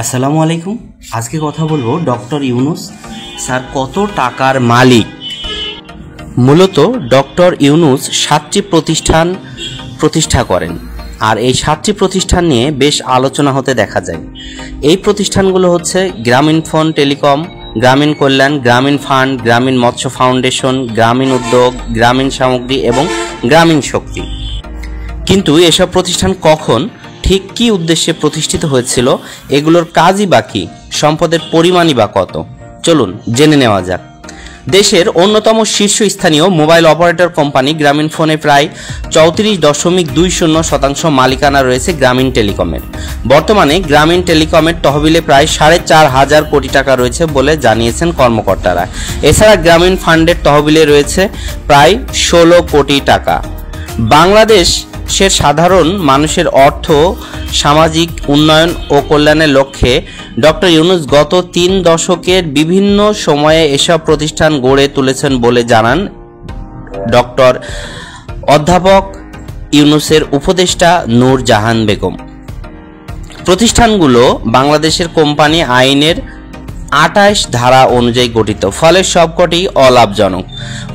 আসসালামু আলাইকুম। আজকে কথা বলবো ডক্টর ইউনুস স্যার কত টাকার মালিক। মূলত ডক্টর ইউনুস 7টি প্রতিষ্ঠান প্রতিষ্ঠা করেন, আর এই 7টি প্রতিষ্ঠান নিয়ে বেশ আলোচনা হতে দেখা যায়। এই প্রতিষ্ঠানগুলো হচ্ছে গ্রামীণ ফোন টেলিকম, গ্রামীণ কল্যাণ, গ্রামীণ ফান্ড, গ্রামীণ মৎস্য ফাউন্ডেশন, গ্রামীণ উদ্যোগ, গ্রামীণ সামগ্রী এবং গ্রামীণ শক্তি। কিন্তু এসব প্রতিষ্ঠান কখন, ঠিক কী উদ্দেশ্যে প্রতিষ্ঠিত হয়েছিল, এগুলোর কাজই বা কী, সম্পদের পরিমাণই বা কত, চলুন জেনে নেওয়া যাক। দেশের অন্যতম শীর্ষস্থানীয় মোবাইল অপারেটর কোম্পানি গ্রামীণ ফোনে প্রায় 34.20% মালিকানা রয়েছে গ্রামীণ টেলিকমের। বর্তমানে গ্রামীণ টেলিকমের তহবিলে প্রায় 4.5 কোটি টাকা রয়েছে বলে জানিয়েছেন কর্মকর্তারা। এছাড়া গ্রামীণ ফান্ডের তহবিলে রয়েছে প্রায় 16 কোটি টাকা। বাংলাদেশের সাধারণ মানুষের অর্থ, সামাজিক উন্নয়ন ও কল্যাণের লক্ষ্যে ডক্টর ইউনুস গত 3 দশকের বিভিন্ন সময়ে এসব প্রতিষ্ঠান গড়ে তুলেছেন বলে জানান ডক্টর অধ্যাপক ইউনুসের উপদেষ্টা নূর জাহান বেগম। প্রতিষ্ঠানগুলো বাংলাদেশের কোম্পানি আইনের 28 ধারা অনুযায়ী গঠিত, ফলে সবকটি অলাভজনক।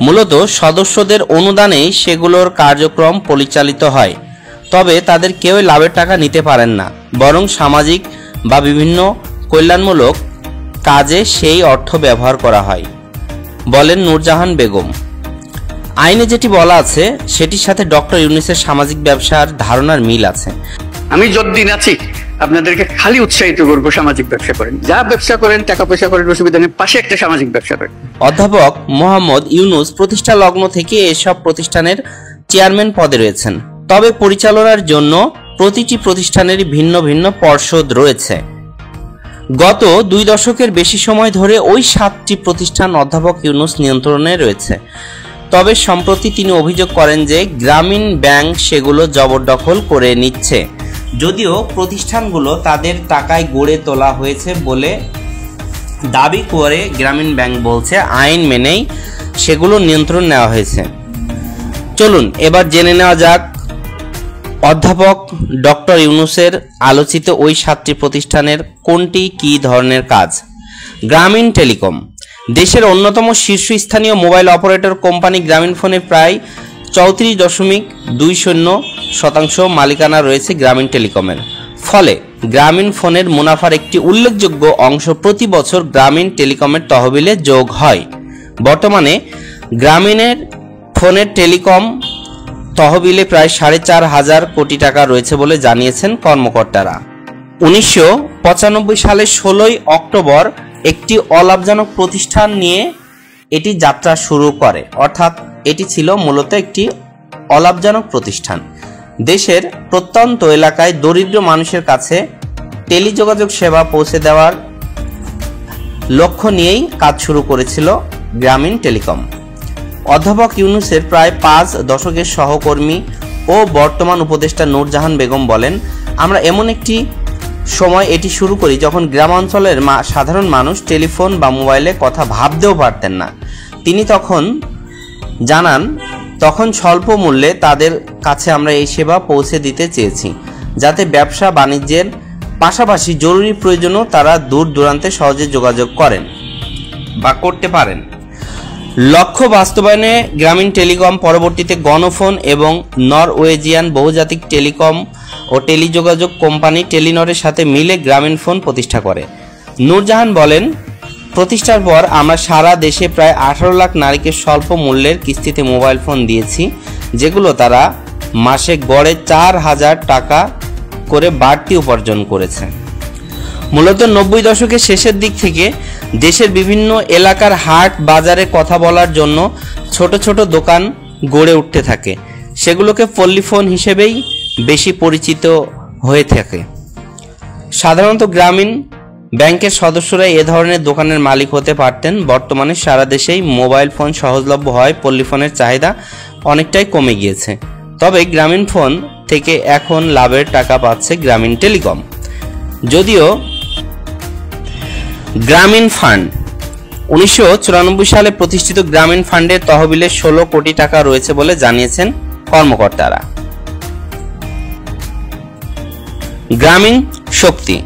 মূলত সদস্যদের অনুদানেই সেগুলোর কার্যক্রম পরিচালিত হয়। তবে তাদের কেউ লাভের টাকা নিতে পারেন না, বরং সামাজিক বা বিভিন্ন কল্যাণমূলক কাজে সেই অর্থ ব্যবহার করা হয়, বলেন নূরজাহান বেগম। আইনে যেটি বলা আছে সেটির সাথে ডক্টর ইউনুসের সামাজিক ব্যবসার ধারণার মিল আছে। আমি যতদিন আছি আপনাদেরকে খালি উৎসাহিত করবো, সামাজিক ব্যবসা করেন, যা ব্যবসা করেন, টাকা পয়সা করেন, অসুবিধা নেই, পাশে একটা সামাজিক ব্যবসা করেন। অধ্যাপক মোহাম্মদ ইউনুস প্রতিষ্ঠা লগ্ন থেকে এসব প্রতিষ্ঠানের চেয়ারম্যান পদে রয়েছেন। তবে পরিচালনার জন্য প্রতিটি প্রতিষ্ঠানের ভিন্ন ভিন্ন পর্ষদ রয়েছে। গত 2 দশকের বেশি সময় ধরে ওই 7টি প্রতিষ্ঠান অধ্যাপক ইউনুস নিয়ন্ত্রণে রয়েছে। তবে সম্প্রতি তিনি অভিযোগ করেন যে গ্রামীণ ব্যাংক সেগুলো জবরদখল করে নিচ্ছে। যদিও প্রতিষ্ঠানগুলো তাদের টাকায় গড়ে তোলা হয়েছে বলে দাবি করে গ্রামীণ ব্যাংক বলছে আইন মেনেই সেগুলো নিয়ন্ত্রণ নেওয়া হয়েছে। চলুন এবার জেনে নেওয়া যাক অধ্যাপক ডক্টর ইউনুসের আলোচিত ওই 7টি প্রতিষ্ঠানের কোনটি কী ধরনের কাজ। গ্রামীণ টেলিকম দেশের অন্যতম শীর্ষস্থানীয় মোবাইল অপারেটর কোম্পানি গ্রামীণ ফোনে প্রায় 34.20% মালিকানা রয়েছে গ্রামীণ টেলিকমের। ফলে গ্রামীণ ফোনের মুনাফার একটি উল্লেখযোগ্য অংশ প্রতি বছর গ্রামীণ টেলিকমের তহবিলে যোগ হয়। বর্তমানে গ্রামীণের ফোনের টেলিকম তহবিলে প্রায় 4.5 কোটি টাকা রয়েছে বলে জানিয়েছেন কর্মকর্তারা। 1995 সালের 16 অক্টোবর একটি অলাভজনক প্রতিষ্ঠান নিয়ে এটি যাত্রা শুরু করে, অর্থাৎ এটি ছিল মূলত একটি অলাভজনক প্রতিষ্ঠান। দেশের প্রত্যন্ত এলাকায় দরিদ্র মানুষের কাছে টেলিযোগাযোগ সেবা পৌঁছে দেওয়ার লক্ষ্য নিয়েই কাজ শুরু করেছিল গ্রামীণ টেলিকম। অধ্যাপক ইউনুসের প্রায় 5 দশকের সহকর্মী ও বর্তমান উপদেষ্টা নূরজাহান বেগম বলেন, আমরা এমন একটি সময় এটি শুরু করি যখন গ্রামাঞ্চলের সাধারণ মানুষ টেলিফোন বা মোবাইলে কথা ভাবতেও পারতেন না। তিনি তখন জানান, তখন স্বল্প মূল্যে তাদের কাছে আমরা এই সেবা পৌঁছে দিতে চেয়েছি, যাতে ব্যবসা বাণিজ্যের পাশাপাশি জরুরি প্রয়োজনেও তারা দূর দূরান্তে সহজে যোগাযোগ করেন বা করতে পারেন। লক্ষ্য বাস্তবায়নে গ্রামীণ টেলিকম পরবর্তীতে গণফোন এবং নরওয়েজিয়ান বহুজাতিক টেলিকম ও টেলিযোগাযোগ কোম্পানি টেলিনরের সাথে মিলে গ্রামীণ ফোন প্রতিষ্ঠা করে। নূরজাহান বলেন, প্রতিষ্ঠার পর আমরা সারা দেশে প্রায় 18 লাখ নারীকে স্বল্প মূল্যের কিস্তিতে মোবাইল ফোন দিয়েছি, যেগুলো তারা মাসে গড়ে 4,000 টাকা করে বাড়তি উপার্জন করেছে। মূলত 90 দশকের শেষের দিক থেকে দেশের বিভিন্ন এলাকার হাট বাজারে কথা বলার জন্য ছোট ছোট দোকান গড়ে উঠতে থাকে। সেগুলোকে পল্লীফোন হিসেবেই বেশি পরিচিত হয়ে থাকে। সাধারণত গ্রামীণ ব্যাংকের সদস্যরা এ ধরনের দোকানের মালিক হতে পারতেন। বর্তমানে সারা দেশেই মোবাইল ফোন সহজলভ্য হয়, পল্লীফোনের চাহিদা অনেকটাই কমে গিয়েছে। তবে গ্রামীণ ফোন থেকে এখন লাভের টাকা পাচ্ছে গ্রামীণ টেলিকম। যদিও গ্রামীণ ফান্ড 1994 সালে প্রতিষ্ঠিত গ্রামীণ ফান্ডের তহবিলে 16 কোটি টাকা রয়েছে বলে জানিয়েছেন কর্মকর্তারা। গ্রামীণ শক্তি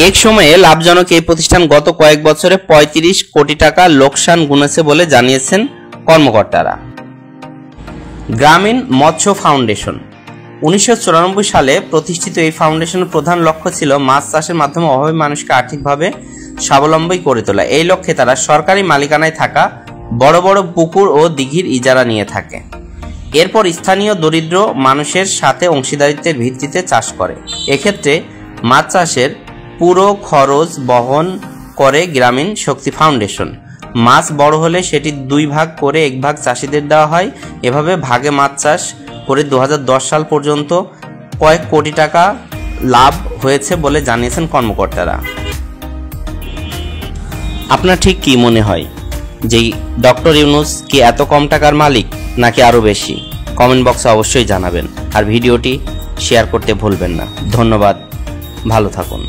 এক সময়ে লাভজনক এই প্রতিষ্ঠান গত কয়েক বছরে ৩৫ কোটি টাকা লোকসান গুনেছে বলে জানিয়েছেন কর্মকর্তারা। গ্রামীণ মৎস্য ফাউন্ডেশন ১৯৯৪ সালে প্রতিষ্ঠিত এই ফাউন্ডেশনের প্রধান লক্ষ্য ছিল মাছ চাষের মাধ্যমে অভাবী মানুষকে আর্থিকভাবে স্বাবলম্বী করে তোলা। এই লক্ষ্যে তারা সরকারি মালিকানায় থাকা বড় বড় পুকুর ও দিঘির ইজারা নিয়ে থাকে। এরপর স্থানীয় দরিদ্র মানুষের সাথে অংশীদারিত্বের ভিত্তিতে চাষ করে। এক্ষেত্রে মাছ চাষের পুরো খরচ বহন করে গ্রামীণ শক্তি ফাউন্ডেশন। মাছ বড় হলে সেটি 2 ভাগ করে 1 ভাগ চাষিদের দেওয়া হয়। এভাবে ভাগে মাছ চাষ করে 2010 সাল পর্যন্ত কয়েক কোটি টাকা লাভ হয়েছে বলে জানিয়েছেন কর্মকর্তারা। আপনার ঠিক কি মনে হয় যে ডক্টর ইউনূস কি এত কম টাকার মালিক নাকি আরো বেশি? কমেন্ট বক্সে অবশ্যই জানাবেন আর ভিডিওটি শেয়ার করতে ভুলবেন না। ধন্যবাদ, ভালো থাকুন।